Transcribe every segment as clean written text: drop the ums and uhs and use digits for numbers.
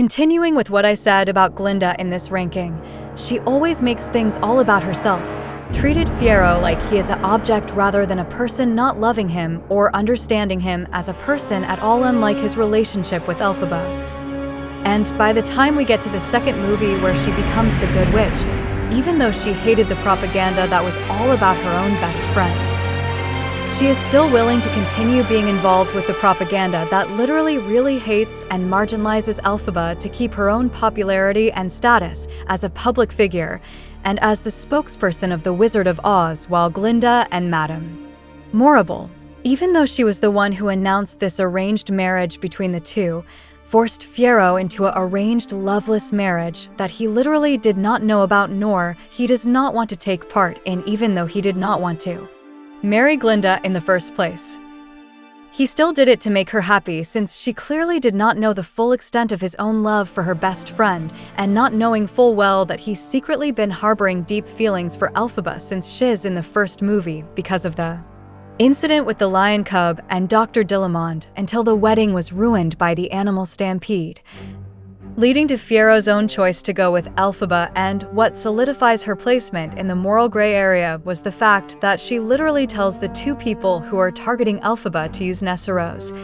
Continuing with what I said about Glinda in this ranking, she always makes things all about herself, treated Fiyero like he is an object rather than a person, not loving him or understanding him as a person at all, unlike his relationship with Elphaba. And by the time we get to the second movie where she becomes the Good Witch, even though she hated the propaganda that was all about her own best friend, she is still willing to continue being involved with the propaganda that literally really hates and marginalizes Elphaba to keep her own popularity and status as a public figure and as the spokesperson of the Wizard of Oz, while Glinda and Madame Morrible, even though she was the one who announced this arranged marriage between the two, forced Fiyero into an arranged loveless marriage that he literally did not know about nor he does not want to take part in, even though he did not want to marry Glinda in the first place. He still did it to make her happy, since she clearly did not know the full extent of his own love for her best friend, and not knowing full well that he's secretly been harboring deep feelings for Elphaba since Shiz in the first movie because of the incident with the lion cub and Dr. Dillamond, until the wedding was ruined by the animal stampede, leading to Fiyero's own choice to go with Elphaba. And what solidifies her placement in the moral gray area was the fact that she literally tells the two people who are targeting Elphaba to use Nessarose,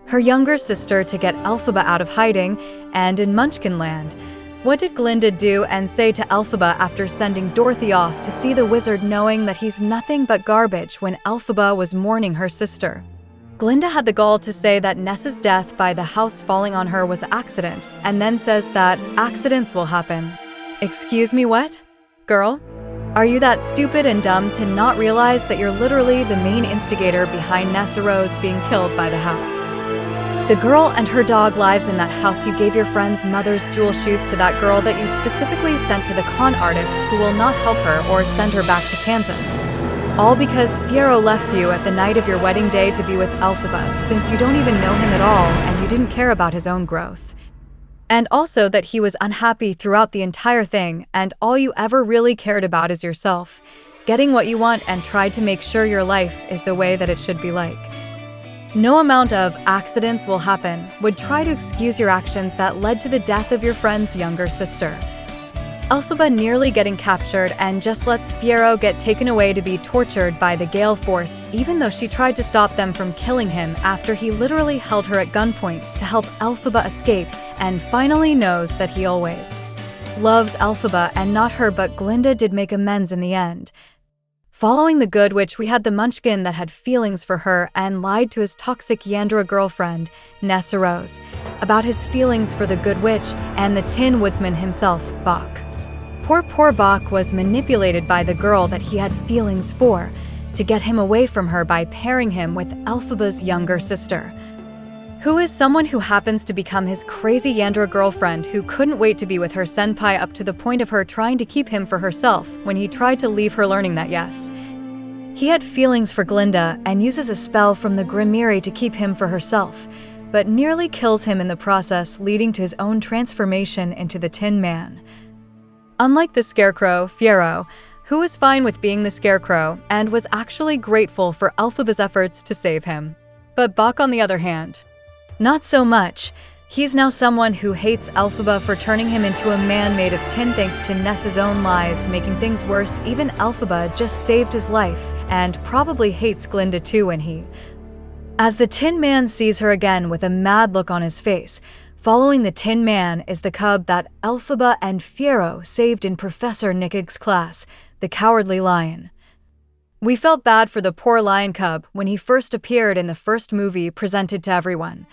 her younger sister, to get Elphaba out of hiding. And in Munchkinland, what did Glinda do and say to Elphaba after sending Dorothy off to see the wizard, knowing that he's nothing but garbage when Elphaba was mourning her sister? Glinda had the gall to say that Ness's death by the house falling on her was an accident, and then says that accidents will happen. Excuse me, what? Girl? Are you that stupid and dumb to not realize that you're literally the main instigator behind Nessarose being killed by the house? The girl and her dog lives in that house. You gave your friend's mother's jewel shoes to that girl that you specifically sent to the con artist who will not help her or send her back to Kansas. All because Fiyero left you at the night of your wedding day to be with Elphaba, since you don't even know him at all and you didn't care about his own growth. And also that he was unhappy throughout the entire thing, and all you ever really cared about is yourself, getting what you want, and tried to make sure your life is the way that it should be like. No amount of accidents will happen would try to excuse your actions that led to the death of your friend's younger sister. Elphaba nearly getting captured and just lets Fiyero get taken away to be tortured by the Gale Force, even though she tried to stop them from killing him after he literally held her at gunpoint to help Elphaba escape, and finally knows that he always loves Elphaba and not her. But Glinda did make amends in the end. Following the Good Witch, we had the Munchkin that had feelings for her and lied to his toxic Yandra girlfriend, Nessarose, about his feelings for the Good Witch and the Tin Woodsman himself, Boq. Poor Boq was manipulated by the girl that he had feelings for to get him away from her by pairing him with Elphaba's younger sister, who is someone who happens to become his crazy Yandra girlfriend, who couldn't wait to be with her senpai, up to the point of her trying to keep him for herself when he tried to leave her, learning that yes, he had feelings for Glinda, and uses a spell from the Grimiri to keep him for herself, but nearly kills him in the process, leading to his own transformation into the Tin Man. Unlike the Scarecrow, Fiyero, who was fine with being the Scarecrow and was actually grateful for Elphaba's efforts to save him. But Boq, on the other hand, not so much. He's now someone who hates Elphaba for turning him into a man made of tin thanks to Ness's own lies, making things worse. Even Elphaba just saved his life, and probably hates Glinda too when he, as the Tin Man, sees her again with a mad look on his face. Following the Tin Man is the cub that Elphaba and Fiyero saved in Professor Nickig's class, the Cowardly Lion. We felt bad for the poor lion cub when he first appeared in the first movie presented to everyone,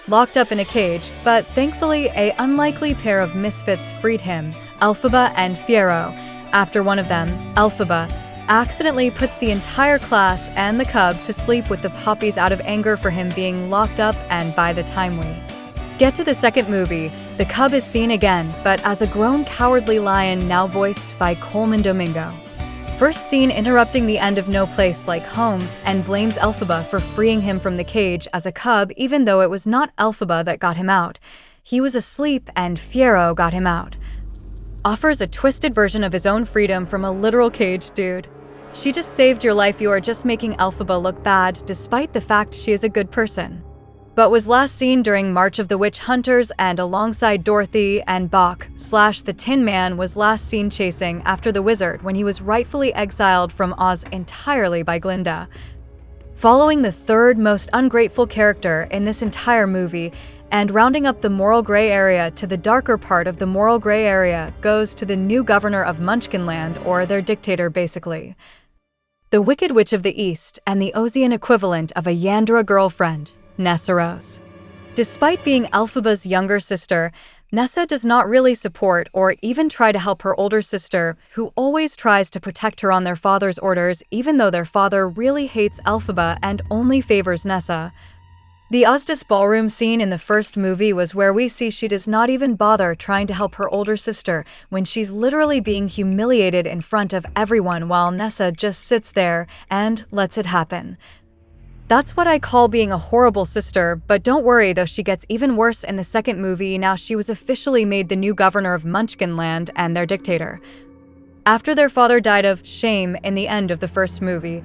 locked up in a cage, but thankfully a unlikely pair of misfits freed him, Elphaba and Fiyero, after one of them, Elphaba, accidentally puts the entire class and the cub to sleep with the poppies out of anger for him being locked up. And by the time we get to the second movie, the cub is seen again, but as a grown Cowardly Lion, now voiced by Coleman Domingo. First seen interrupting the end of No Place Like Home, and blames Elphaba for freeing him from the cage as a cub, even though it was not Elphaba that got him out. He was asleep and Fiyero got him out. Offers a twisted version of his own freedom from a literal cage, dude. She just saved your life. You are just making Elphaba look bad, despite the fact she is a good person. but was last seen during March of the Witch Hunters and alongside Dorothy and Bok / the Tin Man was last seen chasing after the wizard when he was rightfully exiled from Oz entirely by Glinda. Following the third most ungrateful character in this entire movie, and rounding up the moral gray area to the darker part of the moral gray area goes to the new governor of Munchkinland, or their dictator basically. The Wicked Witch of the East and the Ozian equivalent of a Yandere girlfriend, Nessa Rose. Despite being Elphaba's younger sister, Nessa does not really support or even try to help her older sister, who always tries to protect her on their father's orders even though their father really hates Elphaba and only favors Nessa. The Ozdis ballroom scene in the first movie was where we see she does not even bother trying to help her older sister when she's literally being humiliated in front of everyone while Nessa just sits there and lets it happen. That's what I call being a horrible sister, but don't worry though, she gets even worse in the second movie. Now she was officially made the new governor of Munchkinland and their dictator. After their father died of shame in the end of the first movie,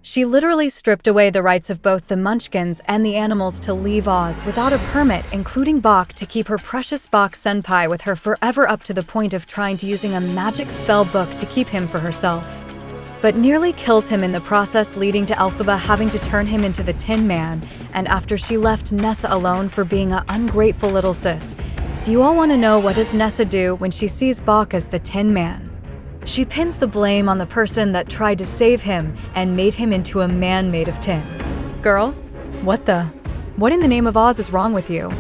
she literally stripped away the rights of both the Munchkins and the animals to leave Oz without a permit, including Bok, to keep her precious Bok Senpai with her forever, up to the point of trying to using a magic spell book to keep him for herself. But nearly kills him in the process, leading to Elphaba having to turn him into the Tin Man, and after she left Nessa alone for being an ungrateful little sis. Do you all want to know what does Nessa do when she sees Bok as the Tin Man? She pins the blame on the person that tried to save him and made him into a man made of tin. Girl, what in the name of Oz is wrong with you?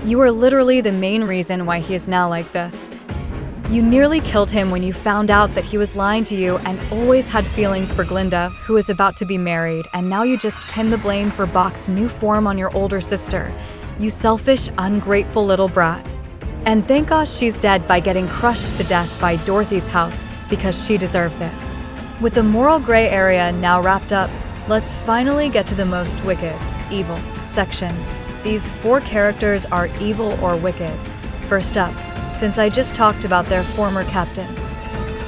You are literally the main reason why he is now like this. You nearly killed him when you found out that he was lying to you and always had feelings for Glinda, who is about to be married, and now you just pin the blame for Bok's new form on your older sister. You selfish, ungrateful little brat. And thank gosh she's dead by getting crushed to death by Dorothy's house, because she deserves it. With the moral gray area now wrapped up, let's finally get to the most wicked, evil section. These four characters are evil or wicked. First up, since I just talked about their former captain,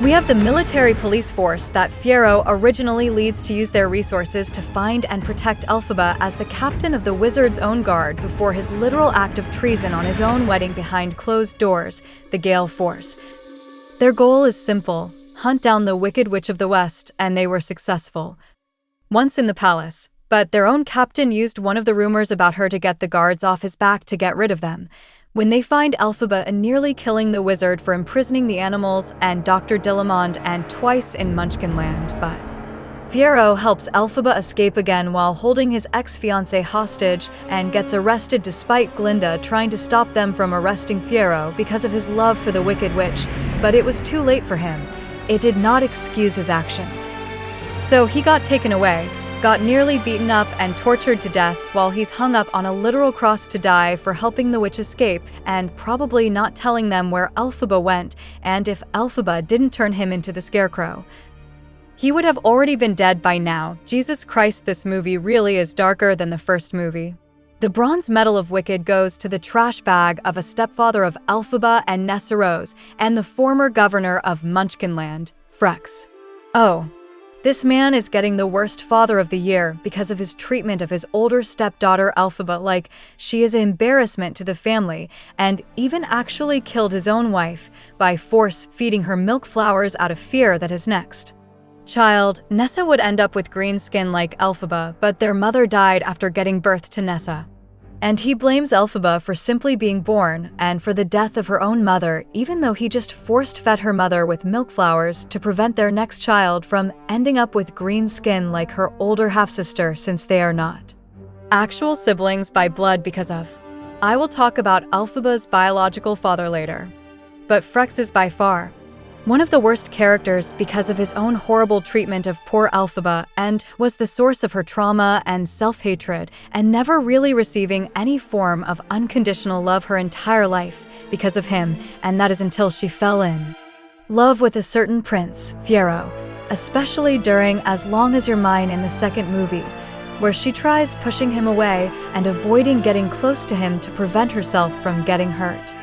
we have the military police force that Fiero originally leads to use their resources to find and protect Elphaba as the captain of the wizard's own guard before his literal act of treason on his own wedding behind closed doors, the Gale Force. Their goal is simple: hunt down the Wicked Witch of the West, and they were successful. Once in the palace, but their own captain used one of the rumors about her to get the guards off his back to get rid of them. When they find Elphaba nearly killing the wizard for imprisoning the animals and Dr. Dillamond and twice in Munchkinland, but Fiero helps Elphaba escape again while holding his ex-fiancée hostage and gets arrested despite Glinda trying to stop them from arresting Fiero because of his love for the Wicked Witch, but it was too late for him. It did not excuse his actions. So he got taken away, got nearly beaten up and tortured to death while he's hung up on a literal cross to die for helping the witch escape and probably not telling them where Elphaba went and if Elphaba didn't turn him into the Scarecrow. He would have already been dead by now. Jesus Christ, this movie really is darker than the first movie. The Bronze Medal of Wicked goes to the trash bag of a stepfather of Elphaba and Nessa Rose and the former governor of Munchkinland, Frex. Oh, this man is getting the worst father of the year because of his treatment of his older stepdaughter Elphaba like she is an embarrassment to the family, and even actually killed his own wife by force feeding her milk flowers out of fear that his next child, Nessa, would end up with green skin like Elphaba, but their mother died after getting birth to Nessa. And he blames Elphaba for simply being born and for the death of her own mother, even though he just force-fed her mother with milk flowers to prevent their next child from ending up with green skin like her older half-sister, since they are not actual siblings by blood because of. I will talk about Elphaba's biological father later. But Frex is by far one of the worst characters because of his own horrible treatment of poor Elphaba and was the source of her trauma and self-hatred and never really receiving any form of unconditional love her entire life because of him, and that is until she fell in love with a certain prince, Fiero, especially during As Long As You're Mine in the second movie, where she tries pushing him away and avoiding getting close to him to prevent herself from getting hurt.